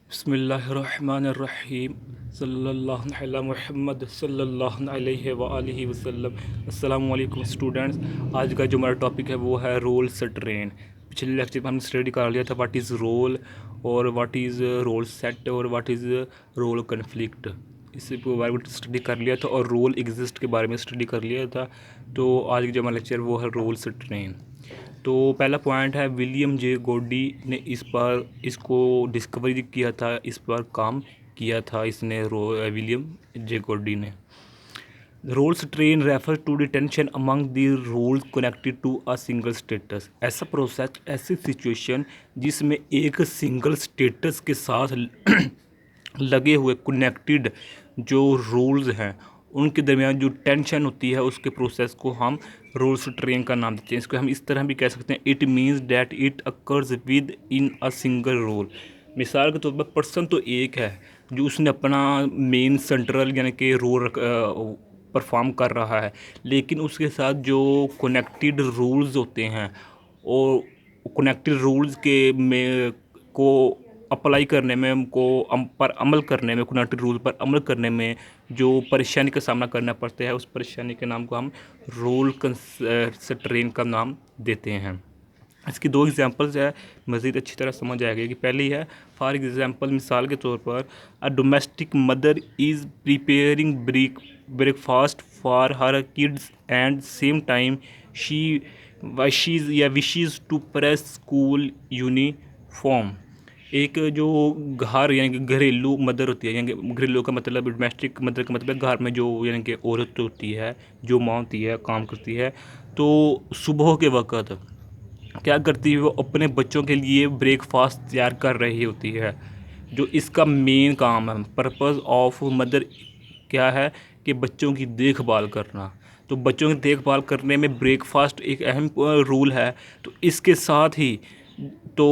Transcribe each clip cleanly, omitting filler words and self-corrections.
बिस्मिल्लाहिर्रहमानिर्रहीम सल्लल्लाहु अला मुहम्मद सल्लल्लाहु अलैहि व आलिहि वसल्लम। अस्सलामु अलैकुम स्टूडेंट्स। आज का जो हमारा टॉपिक है वो है रोल स्ट्रेन। पिछले लेक्चर में हमने स्टडी कर लिया था व्हाट इज़ रोल और व्हाट इज़ रोल सेट और व्हाट इज़ रोल कन्फ्लिक्ट। इससे बारे में स्टडी कर लिया था और रोल एग्जिस्ट के बारे में स्टडी कर लिया था। तो आज का जो हमारा लेक्चर वो है रोल स्ट्रेन। तो पहला पॉइंट है विलियम जे गोडी ने इस पर इसको डिस्कवरी किया था, इस पर काम किया था इसने विलियम जे गोडी ने। Role strain refer to the tension among the roles connected to a single status. ऐसा प्रोसेस, ऐसी सिचुएशन जिसमें एक सिंगल स्टेटस के साथ लगे हुए कनेक्टेड जो रोल्स हैं उनके दरमियान जो टेंशन होती है उसके प्रोसेस को हम रोल स्ट्रेन का नाम देते हैं। इसको हम इस तरह भी कह सकते हैं, it means that it occurs within a single role. मिसाल के तौर पर पर्सन तो एक है जो उसने अपना मेन सेंट्रल यानी कि रोल परफॉर्म कर रहा है, लेकिन उसके साथ जो कनेक्टेड रूल्स होते हैं और कनेक्टेड रूल्स के में को अप्लाई करने में पर अमल करने में कनेक्टेड रूल पर अमल करने में जो परेशानी का सामना करना पड़ता है उस परेशानी के नाम को हम रोल स्ट्रेन का नाम देते हैं। इसकी दो एग्जांपल्स है, मज़ीद अच्छी तरह समझ आएगी कि पहली है फॉर एग्जांपल, मिसाल के तौर पर a domestic mother is preparing breakfast for her kids and same time she wishes to press school uniform. एक जो घर यानी कि घरेलू मदर होती है, यानी कि घरेलू का मतलब डोमेस्टिक मदर का मतलब घर में जो यानी कि औरत होती है, जो माँ होती है, काम करती है, तो सुबह के वक़्त क्या करती है वो अपने बच्चों के लिए ब्रेकफास्ट तैयार कर रही होती है। जो इसका मेन काम है, पर्पस ऑफ मदर क्या है कि बच्चों की देखभाल करना। तो बच्चों की देखभाल करने में ब्रेकफास्ट एक अहम रोल है। तो इसके साथ ही तो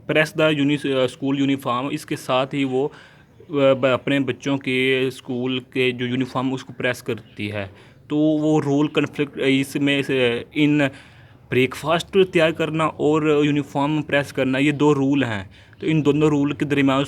प्रेस द स्कूल यूनिफॉर्म, इसके साथ ही वो अपने बच्चों के स्कूल के जो यूनिफॉर्म उसको प्रेस करती है। तो वो रोल कन्फ्लिक्ट इसमें इन ब्रेकफास्ट तैयार करना और यूनिफॉर्म प्रेस करना, ये दो रूल हैं। तो इन दोनों रूल के दरमियान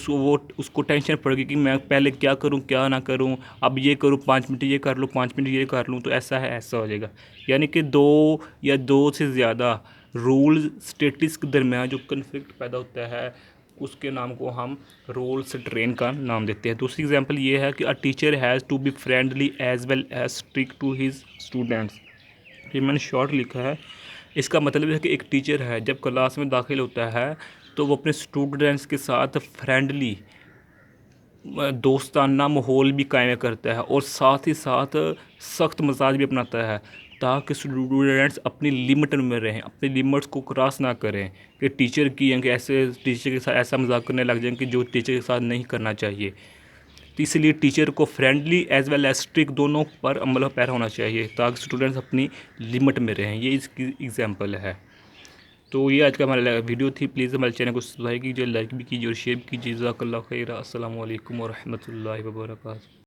उसको टेंशन पड़ेगी कि मैं पहले क्या करूं क्या ना करूं, अब ये करूं 5 मिनट ये कर लूं 5 मिनट ये कर लूं, तो ऐसा है ऐसा हो जाएगा। यानी कि दो या दो से ज़्यादा रूल स्टेटस के दरमियान जो कन्फ्लिक्ट पैदा होता है उसके नाम को हम रोल स्ट्रेन का नाम देते हैं। दूसरी एग्जांपल ये है कि a teacher has to be friendly as well as strict to his students. ये मैंने शॉर्ट लिखा है। इसका मतलब है कि एक टीचर है जब क्लास में दाखिल होता है तो वो अपने स्टूडेंट्स के साथ फ्रेंडली दोस्ताना माहौल भी कायम करता है और साथ ही साथ सख्त मजाज भी अपनाता है ताकि स्टूडेंट्स अपनी लिमिट में रहें, अपनी लिमिट्स को क्रॉस ना करें कि टीचर की या कि ऐसे टीचर के साथ ऐसा मजाक करने लग जाएं कि जो टीचर के साथ नहीं करना चाहिए। तो इसलिए टीचर को friendly as well as strict दोनों पर अमल पैरा होना चाहिए ताकि स्टूडेंट्स अपनी लिमिट में रहें। ये इसकी एग्जांपल है। तो ये आज का हमारा वीडियो थी। प्लीज़ हमारे चैनल को सब्सक्राइब कीजिए, लाइक भी कीजिए और शेयर भी कीजिए। जज़ाकल्लाहु खैर। अस्सलामु अलैकुम व रहमतुल्लाहि व बरकातहू।